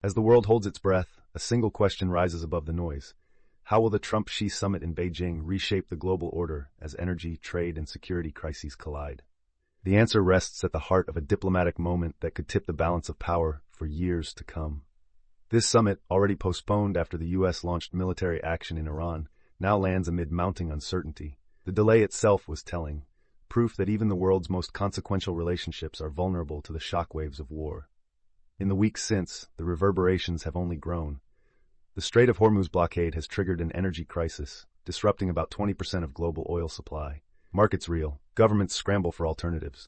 As the world holds its breath, a single question rises above the noise. How will the Trump-Xi summit in Beijing reshape the global order as energy, trade, and security crises collide? The answer rests at the heart of a diplomatic moment that could tip the balance of power for years to come. This summit, already postponed after the U.S. launched military action in Iran, now lands amid mounting uncertainty. The delay itself was telling, proof that even the world's most consequential relationships are vulnerable to the shockwaves of war. In the weeks since, the reverberations have only grown. The Strait of Hormuz blockade has triggered an energy crisis, disrupting about 20% of global oil supply. Markets reel, governments scramble for alternatives.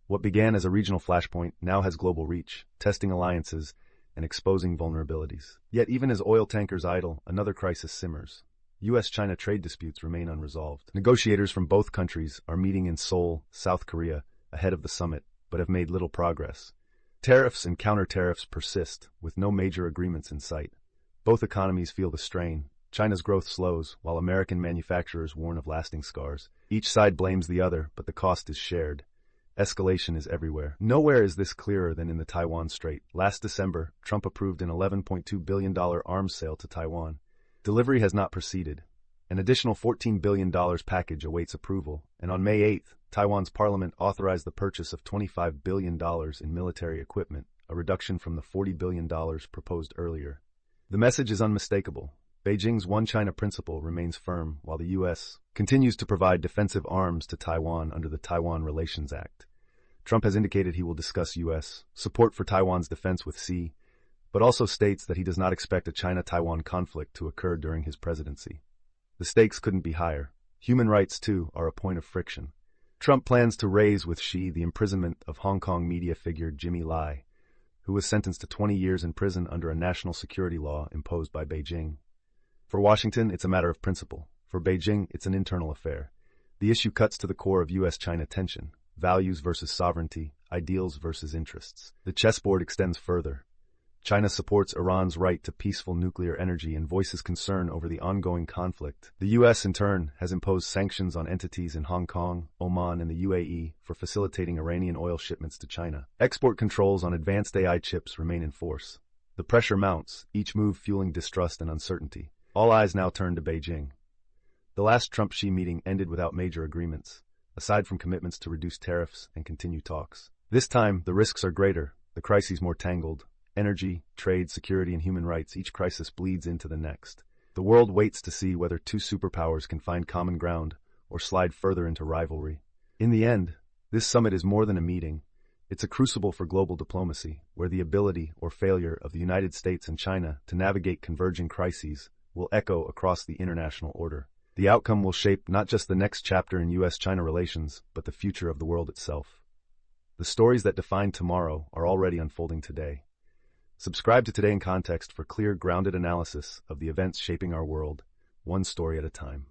What began as a regional flashpoint now has global reach, testing alliances and exposing vulnerabilities. Yet even as oil tankers idle, another crisis simmers. U.S.-China trade disputes remain unresolved. Negotiators from both countries are meeting in Seoul, South Korea, ahead of the summit, but have made little progress. Tariffs and counter-tariffs persist, with no major agreements in sight. Both economies feel the strain. China's growth slows, while American manufacturers warn of lasting scars. Each side blames the other, but the cost is shared. Escalation is everywhere. Nowhere is this clearer than in the Taiwan Strait. Last December, Trump approved an $11.2 billion arms sale to Taiwan. Delivery has not proceeded. An additional $14 billion package awaits approval, and on May 8th, Taiwan's parliament authorized the purchase of $25 billion in military equipment, a reduction from the $40 billion proposed earlier. The message is unmistakable. Beijing's One China principle remains firm, while the U.S. continues to provide defensive arms to Taiwan under the Taiwan Relations Act. Trump has indicated he will discuss U.S. support for Taiwan's defense with Xi, but also states that he does not expect a China-Taiwan conflict to occur during his presidency. The stakes couldn't be higher. Human rights, too, are a point of friction. Trump plans to raise with Xi the imprisonment of Hong Kong media figure Jimmy Lai, who was sentenced to 20 years in prison under a national security law imposed by Beijing. For Washington, it's a matter of principle. For Beijing, it's an internal affair. The issue cuts to the core of U.S.-China tension: values versus sovereignty, ideals versus interests. The chessboard extends further. China supports Iran's right to peaceful nuclear energy and voices concern over the ongoing conflict. The U.S., in turn, has imposed sanctions on entities in Hong Kong, Oman, and the UAE for facilitating Iranian oil shipments to China. Export controls on advanced AI chips remain in force. The pressure mounts, each move fueling distrust and uncertainty. All eyes now turn to Beijing. The last Trump-Xi meeting ended without major agreements, aside from commitments to reduce tariffs and continue talks. This time, the risks are greater, the crises more tangled. Energy, trade, security, and human rights, each crisis bleeds into the next. The world waits to see whether two superpowers can find common ground or slide further into rivalry. In the end, this summit is more than a meeting. It's a crucible for global diplomacy, where the ability or failure of the United States and China to navigate converging crises will echo across the international order. The outcome will shape not just the next chapter in U.S.-China relations, but the future of the world itself. The stories that define tomorrow are already unfolding today. Subscribe to Today in Context for clear, grounded analysis of the events shaping our world, one story at a time.